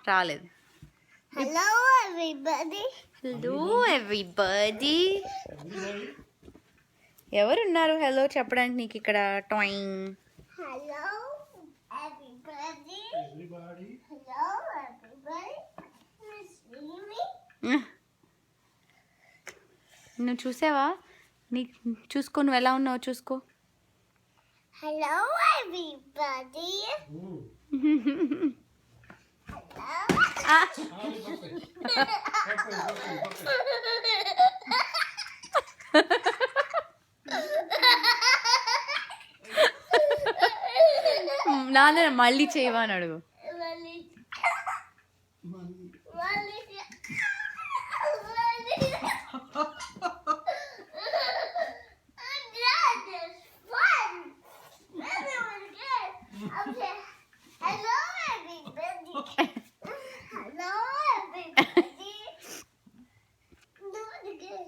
రాలేదు. Hello everybody. Hello everybody. ఎవరున్నారు hello చెప్పడానికి నీకు ఇక్కడ? టాయింగ్. Hello everybody. Hello everybody. Miss Mimi. నువ్వు చూసావా? చూసుకో, నువ్వు ఎలా ఉన్నావు చూసుకో. Hello everybody. నాన్న మళ్ళీ చేయవా అని అడుగు. Hello everybody. Hello everybody. Do it again.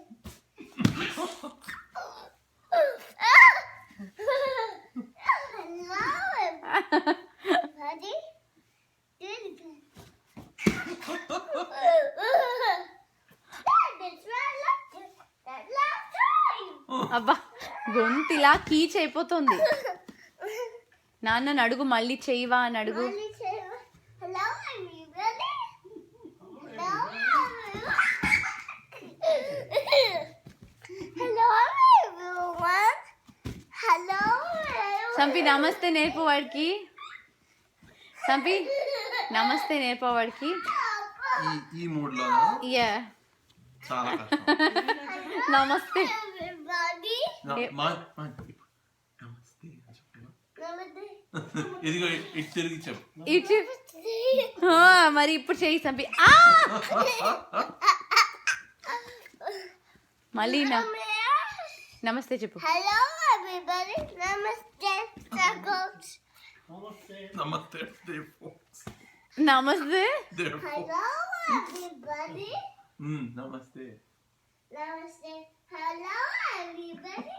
Hello everybody. Do it again. That last time. అబ్బా గొంతు ఇలా కీచ్ అయిపోతుంది. నాన్న అడుగు మళ్ళీ చేయవా అని అడుగు. Hello everybody. Hello everyone. Hello సంపి నమస్తే నేర్పు వాడికి. సంపి నమస్తే నేర్పు వాడికి. ఈ మూడ్ లో యా చాలా కష్టం. నమస్తే everybody. నమస్తే ఇదిగో ఇటు తిరిగి చెప్పు. ఇటు మరి ఇప్పుడు చేయి సంపి. మళ్ళీ నమస్తే చెప్పు. Hello everybody. Namaste. Circles. నమస్తే నమస్తే. Hello everybody. నమస్తే. Namaste. Hello everybody.